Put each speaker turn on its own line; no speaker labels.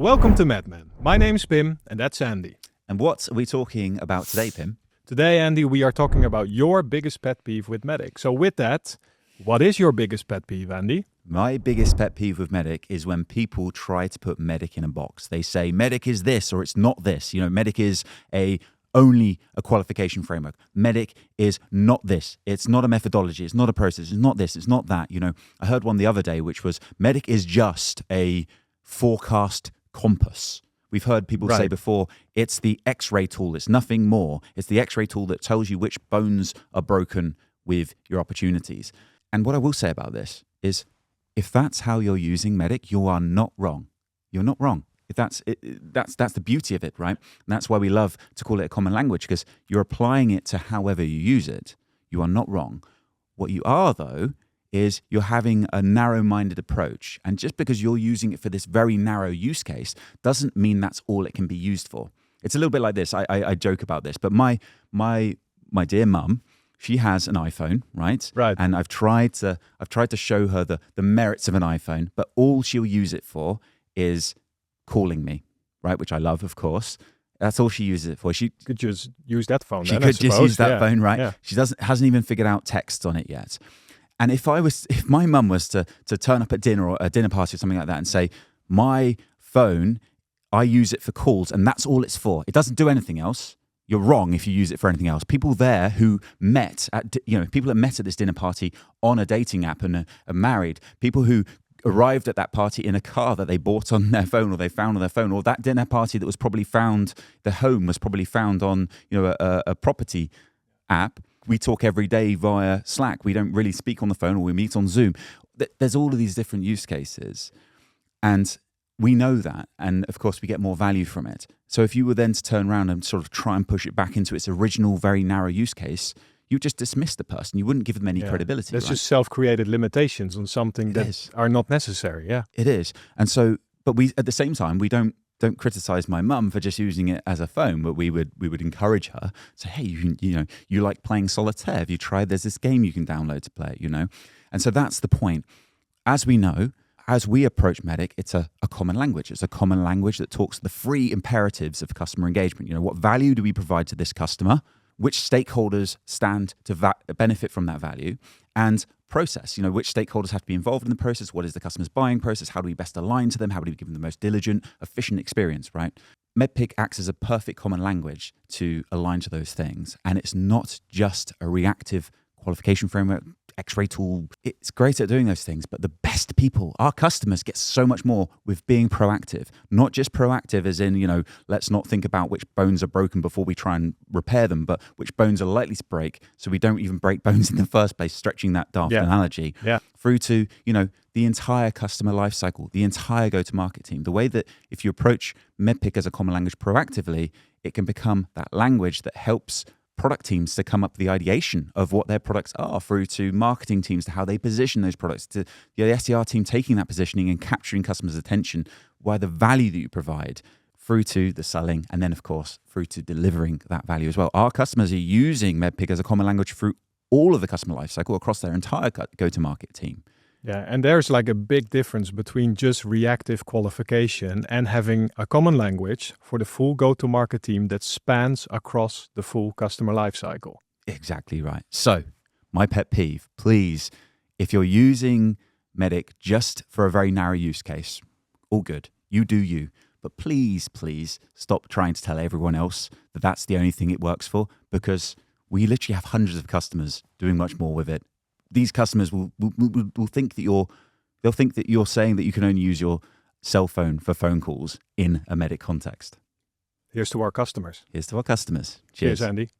Welcome to MEDMEN. My name's Pim, and that's Andy.
And what are we talking about today, Pim?
Today, Andy, we are talking about your biggest pet peeve with MEDDIC. So with that, what is your biggest pet peeve, Andy?
My biggest pet peeve with MEDDIC is when people try to put MEDDIC in a box. They say MEDDIC is this or it's not this. You know, MEDDIC is only a qualification framework. MEDDIC is not this. It's not a methodology. It's not a process. It's not this. It's not that. You know, I heard one the other day, which was MEDDIC is just a forecast compass. We've heard people say before, it's the X-ray tool. It's nothing more. It's the X-ray tool that tells you which bones are broken with your opportunities. And what I will say about this is, if that's how you're using MEDDIC, you are not wrong. You're not wrong. If that's the beauty of it, right? And that's why we love to call it a common language, because you're applying it to however you use it. You are not wrong. What you are, though, is you're having a narrow-minded approach. And just because you're using it for this very narrow use case doesn't mean that's all it can be used for. It's a little bit like this. I joke about this, but my dear mum, she has an iPhone, right?
Right.
And I've tried to show her the merits of an iPhone, but all she'll use it for is calling me, right? Which I love, of course. That's all she uses it for. She
could just use that phone.
She could just use that phone, right?
Yeah.
She hasn't even figured out text on it yet. And if my mum was to turn up at dinner or a dinner party or something like that and say, my phone, I use it for calls and that's all it's for. It doesn't do anything else. You're wrong if you use it for anything else. People there who met people that met at this dinner party on a dating app and are married, people who arrived at that party in a car that they bought on their phone or they found on their phone, or that dinner party that was probably found, the home was probably found on a property app. We talk every day via Slack. We don't really speak on the phone, or we meet on Zoom. There's all of these different use cases. And we know that. And of course, we get more value from it. So if you were then to turn around and sort of try and push it back into its original, very narrow use case, you just dismiss the person. You wouldn't give them any credibility.
There's
right?
just self-created limitations on something that are not necessary. Yeah,
it is. And so, but we at the same time, we don't criticize my mum for just using it as a phone, but we would encourage her. Say, hey, you like playing solitaire? Have you tried? There's this game you can download to play. And so that's the point. As we know, as we approach MEDDIC, it's a common language. It's a common language that talks the three imperatives of customer engagement. What value do we provide to this customer? Which stakeholders stand to benefit from that value? And process, which stakeholders have to be involved in the process? What is the customer's buying process? How do we best align to them? How do we give them the most diligent, efficient experience, right? MEDDIC acts as a perfect common language to align to those things. And it's not just a reactive qualification framework, X-ray tool. It's great at doing those things, but the best people, our customers, get so much more with being proactive. Not just proactive as in, let's not think about which bones are broken before we try and repair them, but which bones are likely to break so we don't even break bones in the first place, stretching that daft analogy.
Yeah.
Through to, the entire customer lifecycle, the entire go-to-market team. The way that if you approach MEDDIC as a common language proactively, it can become that language that helps product teams to come up with the ideation of what their products are, through to marketing teams to how they position those products, to the SDR team taking that positioning and capturing customers' attention by the value that you provide, through to the selling, and then, of course, through to delivering that value as well. Our customers are using MEDDIC as a common language through all of the customer lifecycle across their entire go-to-market team.
Yeah, and there's like a big difference between just reactive qualification and having a common language for the full go-to-market team that spans across the full customer lifecycle.
Exactly right. So, my pet peeve, please, if you're using MEDDIC just for a very narrow use case, all good. You do you. But please, please stop trying to tell everyone else that that's the only thing it works for, because we literally have hundreds of customers doing much more with it. These customers will think that they'll think that you're saying that you can only use your cell phone for phone calls in a MEDDIC context.
Here's to our customers.
Here's to our customers.
Cheers, Andy.